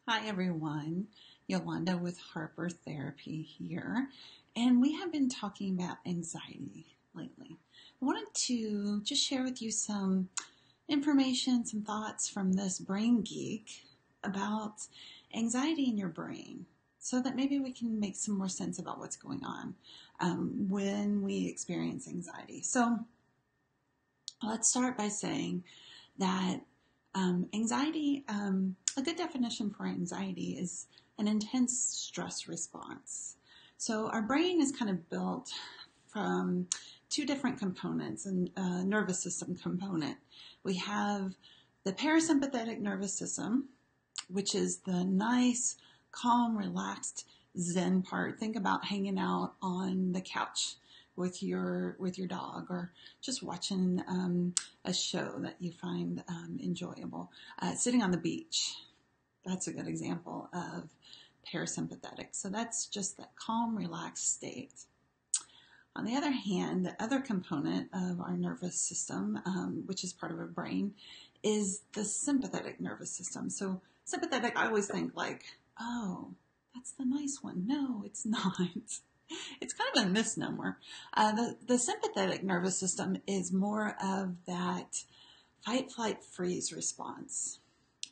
Hi everyone, Yolanda with Harper Therapy here, and we have been talking about anxiety lately. I wanted to just share with you some information, some thoughts from this brain geek about anxiety in your brain so that maybe we can make some more sense about what's going on when we experience anxiety. So let's start by saying that anxiety, a good definition for anxiety is an intense stress response. So our brain is kind of built from two different components, and nervous system component. We have the parasympathetic nervous system, which is the nice, calm, relaxed Zen part. Think about hanging out on the couch with your dog, or just watching a show that you find enjoyable. Sitting on the beach, that's a good example of parasympathetic. So that's just that calm, relaxed state. On the other hand, the other component of our nervous system, which is part of our brain, is the sympathetic nervous system. So sympathetic, I always think like, oh, that's the nice one. No, it's not. It's kind of a misnomer. The sympathetic nervous system is more of that fight, flight, freeze response.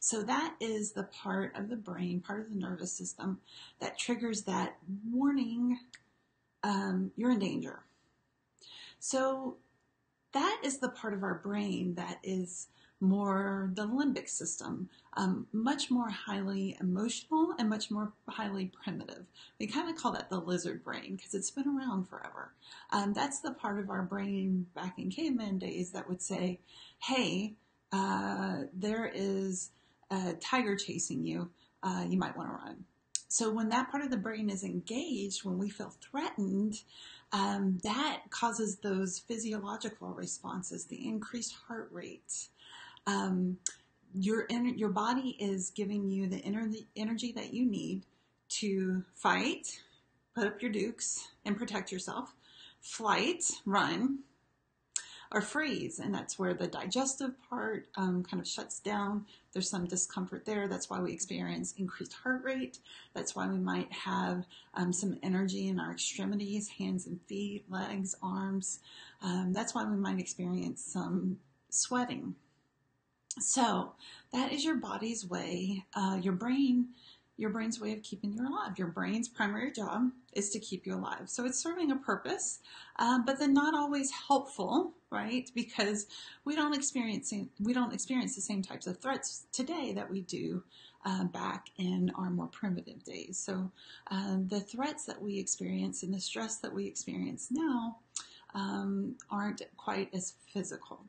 So that is the part of the brain, part of the nervous system that triggers that warning, you're in danger. So that is the part of our brain that is more the limbic system, much more highly emotional and much more highly primitive. We kind of call that the lizard brain because it's been around forever. That's the part of our brain back in caveman days that would say, hey, there is a tiger chasing you. You might want to run. So when that part of the brain is engaged, when we feel threatened, that causes those physiological responses, the increased heart rate. Your body is giving you the energy that you need to fight, put up your dukes, and protect yourself. Flight, run, or freeze, and that's where the digestive part kind of shuts down. There's some discomfort there. That's why we experience increased heart rate. That's why we might have some energy in our extremities, hands and feet, legs, arms. That's why we might experience some sweating. So that is your body's way, your brain's way of keeping you alive. Your brain's primary job is to keep you alive. So it's serving a purpose, but then not always helpful, right? Because we don't experience the same types of threats today that we do back in our more primitive days. So the threats that we experience and the stress that we experience now aren't quite as physical.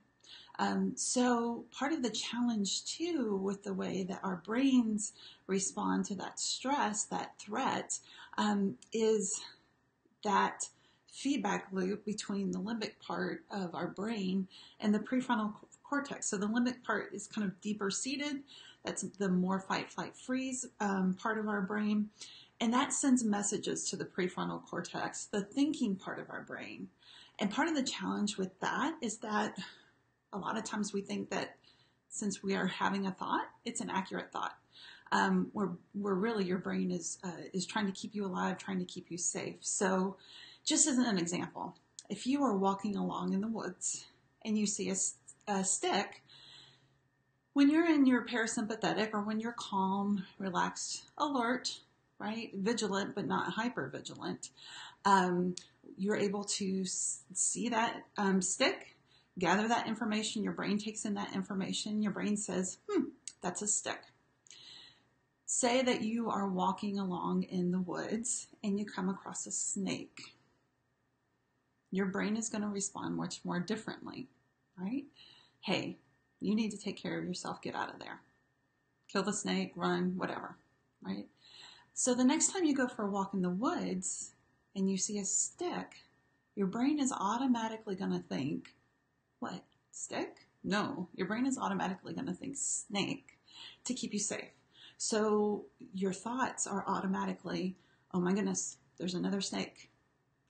So part of the challenge too with the way that our brains respond to that stress, that threat, is that feedback loop between the limbic part of our brain and the prefrontal cortex. So the limbic part is kind of deeper seated. That's the more fight, flight, freeze part of our brain. And that sends messages to the prefrontal cortex, the thinking part of our brain. And part of the challenge with that is that a lot of times we think that since we are having a thought, it's an accurate thought. Where really your brain is trying to keep you alive, trying to keep you safe. So just as an example, if you are walking along in the woods and you see a stick, when you're in your parasympathetic or when you're calm, relaxed, alert, right, vigilant but not hyper vigilant, you're able to see that stick, gather that information, your brain takes in that information, your brain says, that's a stick. Say that you are walking along in the woods and you come across a snake. Your brain is going to respond much more differently, right? Hey, you need to take care of yourself, get out of there. Kill the snake, run, whatever, right? So the next time you go for a walk in the woods and you see a stick, your brain is automatically going to think, what, stick? No, your brain is automatically going to think snake to keep you safe. So your thoughts are automatically, oh my goodness, there's another snake.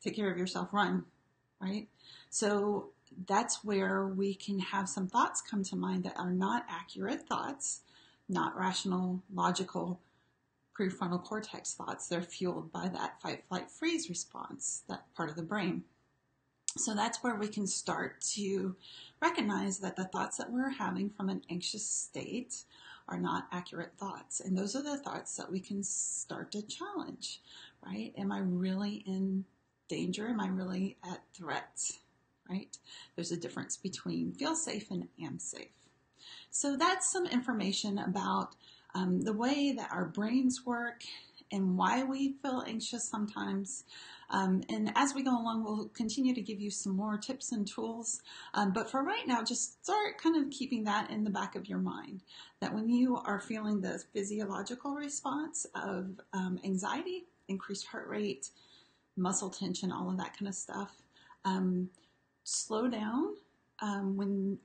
Take care of yourself, run, right? So that's where we can have some thoughts come to mind that are not accurate thoughts, not rational, logical, prefrontal cortex thoughts. They're fueled by that fight, flight, freeze response, that part of the brain. So that's where we can start to recognize that the thoughts that we're having from an anxious state are not accurate thoughts. And those are the thoughts that we can start to challenge, right? Am I really in danger? Am I really at threat, right? There's a difference between feel safe and am safe. So that's some information about the way that our brains work and why we feel anxious sometimes. And as we go along, we'll continue to give you some more tips and tools. But for right now, just start kind of keeping that in the back of your mind, that when you are feeling the physiological response of anxiety, increased heart rate, muscle tension, all of that kind of stuff, slow down when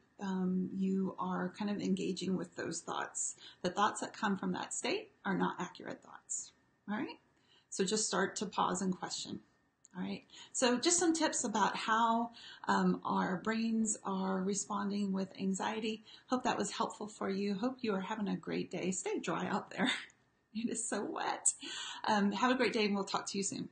you are kind of engaging with those thoughts. The thoughts that come from that state are not accurate thoughts. All right. So just start to pause and question. All right. So just some tips about how our brains are responding with anxiety. Hope that was helpful for you. Hope you are having a great day. Stay dry out there. It is so wet. Have a great day, and we'll talk to you soon.